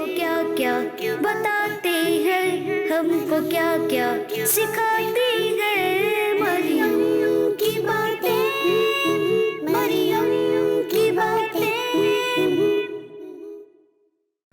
क्या क्या बताते हैं, हमको क्या क्या सिखाते हैं। मरियम की बातें, मरियम की बातें।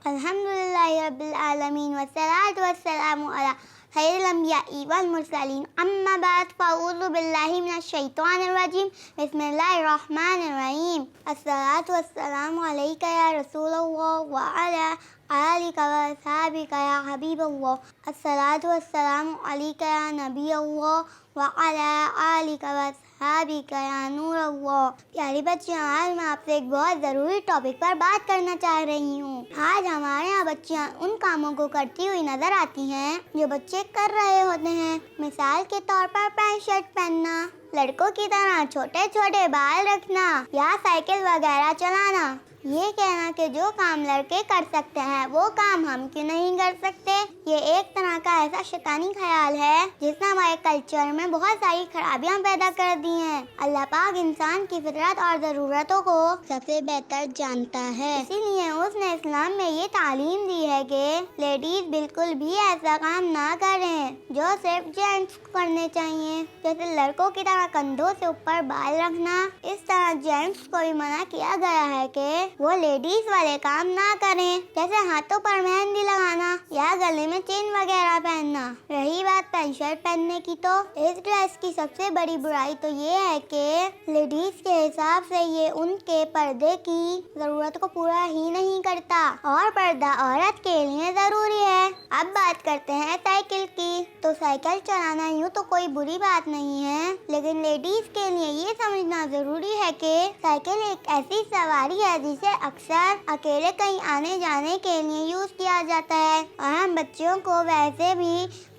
अल्हम्दुलिल्लाहि रब्बिल आलमीन वस्सलातु वस्सलामु अला खैरिल अंबियाई वल मुरसलीन अम्मा बाद फ़अऊज़ु बिल्लाहि मिनश शैतानिर रजीम बिस्मिल्लाहिर रहमानिर रहीम। अस्सलातु वस्सलामु अलैका या रसूलल्लाह व अला आलिका व असहाबिका या हबीबल्लाह। अस्सलातु वस्सलामु अलैका या नबीयल्लाह व अला आलिका व असहाबिका या नूरल्लाह। प्यारी बच्चियाँ, आज मैं आपसे एक बहुत ज़रूरी टॉपिक पर बात करना चाह रही हूँ। आज हमारे यहाँ बच्चियाँ उन कामों को करती हुई नजर आती हैं जो बच्चे कर रहे होते हैं। मिसाल के तौर पर पैंट शर्ट पहनना, लड़कों की तरह छोटे छोटे बाल रखना या साइकिल वगैरह चलाना। ये कहना कि जो काम लड़के कर सकते हैं वो काम हम क्यों नहीं कर सकते, ये एक तरह का ऐसा शैतानी ख्याल है जिसने हमारे कल्चर में बहुत सारी खराबियां पैदा कर दी हैं। अल्लाह पाक इंसान की फितरत और ज़रूरतों को सबसे बेहतर जानता है, इसीलिए उसने इस्लाम में ये तालीम दी है कि लेडीज बिल्कुल भी ऐसा काम ना करें जो सिर्फ जेंट्स को करने चाहिए। जैसे लड़कों की तरह कंधों से ऊपर बाल रखना, इस तरह जेंट्स को भी मना किया गया है कि वो लेडीज वाले काम ना करें, जैसे हाथों पर मेहंदी लगाना या गले में चेन वगैरह पहनना। रही बात पैंट शर्ट पहनने की, तो इस ड्रेस की सबसे बड़ी बुराई तो ये है कि लेडीज के हिसाब से ये उनके पर्दे की जरूरत को पूरा ही नहीं करता और पर्दा औरत के लिए जरूरी है। अब बात करते हैं साइकिल की, तो साइकिल चलाना यूँ तो कोई बुरी बात नहीं है, लेकिन लेडीज के लिए ये समझना जरूरी है कि साइकिल एक ऐसी सवारी है जिसे अक्सर अकेले कहीं आने जाने के लिए यूज किया जाता है और हम बच्चियों को वैसे भी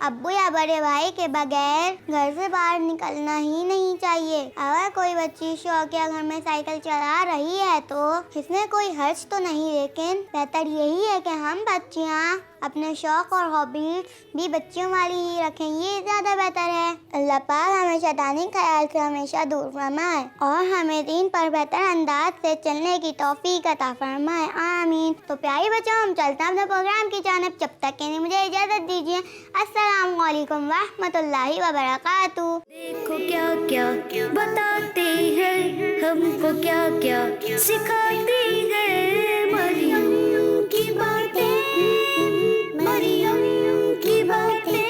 अब्बू या बड़े भाई के बगैर घर से बाहर निकलना ही नहीं चाहिए। अगर कोई बच्ची शौकिया घर में साइकिल चला रही है तो इसमें कोई हर्ज तो नहीं, लेकिन बेहतर यही है कि हम बच्चियाँ अपने शौक और हॉबीज भी बच्चियों वाली ही रखें, ये ज्यादा बेहतर है। अल्लाह पाक हमें शैतानी ख्याल से हमेशा दूर फरमाए और हमें दीन पर बेहतर अंदाज से चलने की तौफीक अता फरमाए, आमीन। तो प्यारी बच्चों, हम चलते हैं अपने प्रोग्राम की जानिब, जब तक के लिए मुझे इजाजत दीजिए। अस्सलामु अलैकुम व रहमतुल्लाहि व बरकातुहू। देखो क्या क्या बताते हैं, हमको क्या क्या सिखाते हैं। मरियम की बातें, मरियम की बातें।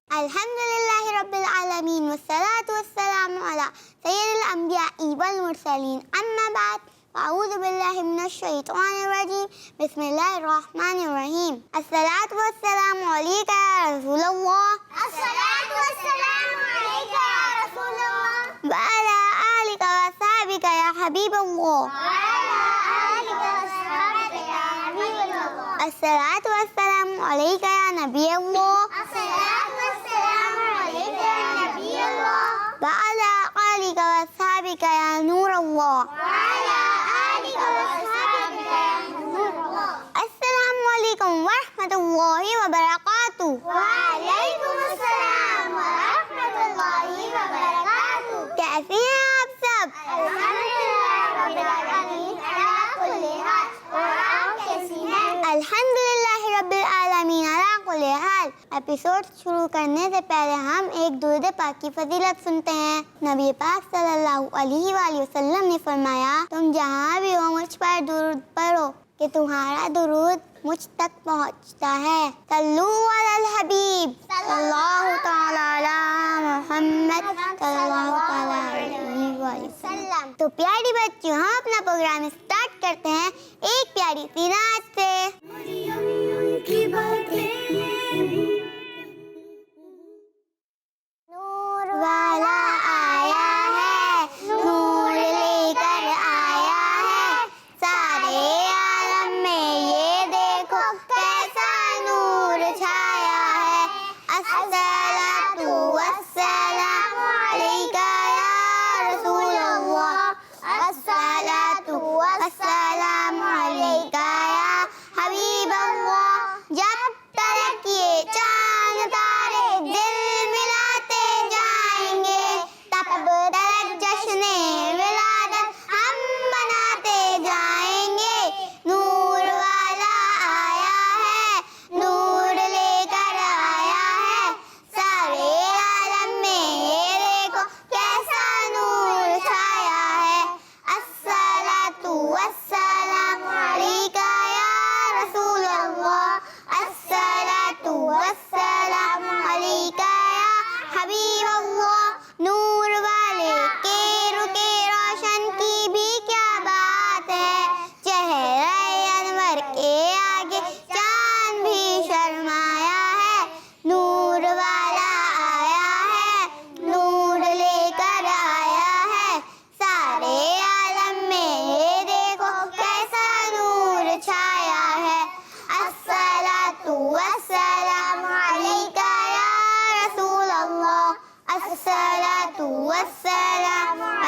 अल्हम्दुलिल्लाहि रब्बिल आलमीन वस्सलातु वस्सलामु अला सय्यिदिल अंबियाई वल मुरसलीन अम्मा बाद फ़अऊज़ु बिल्लाहि मिनश शैतानिर रजीम बिस्मिल्लाहिर रहमानिर रहीम। अस्सलातु वस्सलामु अलैका या रसूलल्लाह, अस्सलातु वस्सलामु अलैका या रसूलल्लाह व अला आलिका व असहाबिका या हबीबल्लाह, व अला आलिका व असहाबिका या हबीबल्लाह। अस्सलातु वस्सलामु अलैका या नबीयल्लाह, अस्सलातु वस्सलामु अलैका या नबीयल्लाह व अला आलिका व असहाबिका या नूरल्लाह, व अला आलिका व असहाबिका या नूरल्लाह। अस्सलामु अलैकुम व रहमतुल्लाहि व बरकातुहू। व अलैकुम अस्सलाम व रहमतुल्लाहि व बरकातुहू। कैसे हैं आप सब? अल्हम्दुलिल्लाह रब्बिल आलमीन अला कुल्ली हाल। और आप कैसी हैं? अल्हम्दुलिल्लाह रब्बिल आलमीन अला कुल्ली हाल। एपिसोड शुरू करने से पहले हम एक दुरूद पाक की फजीलत सुनते हैं। नबी पाक सल्लल्लाहु अलैहि वसल्लम ने फरमाया, तुम जहाँ भी हो मुझ पर दुरूद पढ़ो कि तुम्हारा दुरूद मुझ तक पहुँचता है। सल्लू अलल हबीब सल्लल्लाहु तआला अला मुहम्मद सल्लल्लाहु तआला अलैहि वसल्लम। तो प्यारी बच्चियों, हम अपना प्रोग्राम स्टार्ट करते हैं एक प्यारी सी नात से। मरियम की बातें। नूर वाला आया है, नूर लेकर आया है, सारे आलम में ये देखो कैसा नूर छाया है। अस्सलातु वस्सलामु अलैका या रसूलल्लाह, अस्सलातु वस्सलामु अलैका या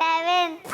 7.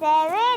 7.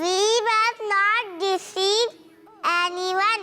We must not deceive anyone.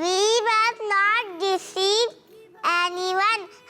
We must not deceive anyone.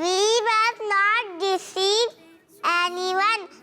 We must not deceive anyone.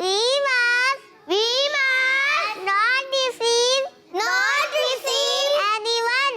We must not deceive anyone.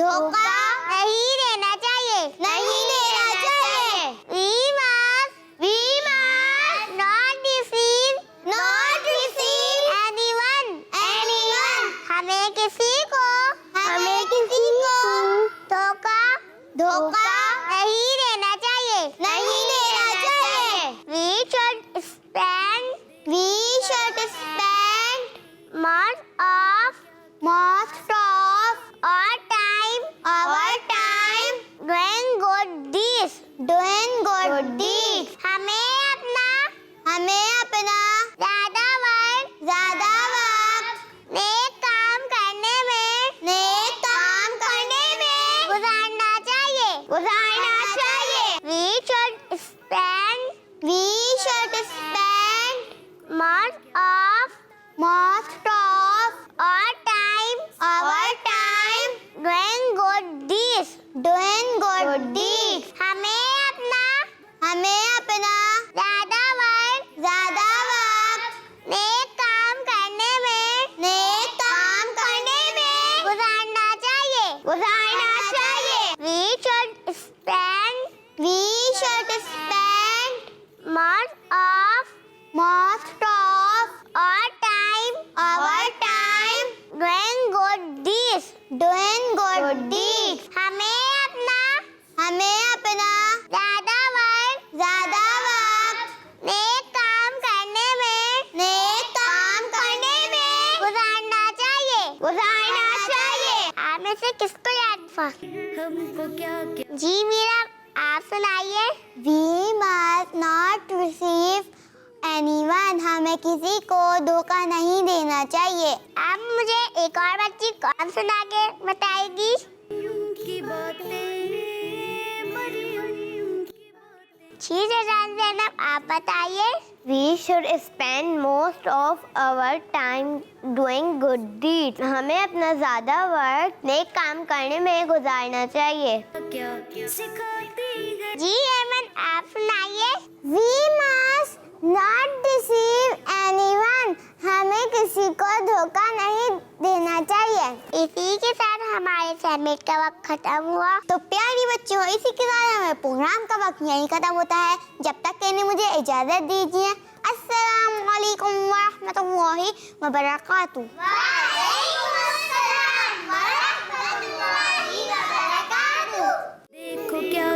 धोखा नहीं देना चाहिए, नहीं देना चाहिए। We must not deceive anyone. हमें किसी को धोखा नहीं देना चाहिए, नहीं देना चाहिए। We should spend most of our time doing good deeds. हमें अपना ज़्यादा वक्त नेक काम करने में गुजारना चाहिए। We should spend most of our time doing good deeds. हमें अपना ज़्यादा वक्त नेक काम करने में गुजारना चाहिए। We should spend most of our time doing good deeds. हमें अपना ज़्यादा वक्त नेक काम करने में गुजारना चाहिए। आप में से किसको याद था? हमको क्या क्या जी मीरा, आप सुनाइए। We must not deceive anyone. हमें किसी को धोखा नहीं देना चाहिए। आप मुझे एक और बच्ची कौन सुना के बताएगी? की बातें, मरियम की बातें। ठीक है ज़ैनब, आप बताइए। We should spend most of our time doing good deeds. हमें अपना ज़्यादा वक्त नेक काम करने में गुजारना चाहिए। क्या सिखाती है जी अमन, आप सुनाइए। We must not deceive anyone. हमें किसी को धोखा नहीं देना चाहिए। इसी के साथ हमारे सेमिनार का वक्त खत्म हुआ। तो प्यारी बच्चों, इसी के साथ हमारे प्रोग्राम का वक्त यहीं खत्म होता है। जब तक कहने मुझे इजाजत दीजिए। अस्सलाम वालेकुम व रहमतुल्लाहि व बरकातुहू। देखो क्या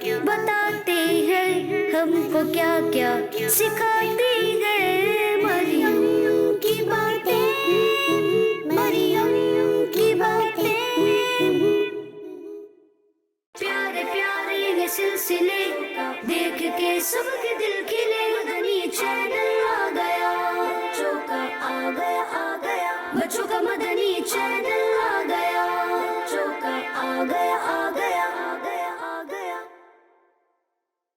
क्या बताते हैं, हमको क्या क्या सिखाती है मरियम की बातें, मरियम की बातें। प्यारे प्यारे ये सिलसिले देख के सबके दिल खिले। मदनी चैनल आ गया, बच्चों का आ गया, बच्चों का मदनी चैनल आ गया।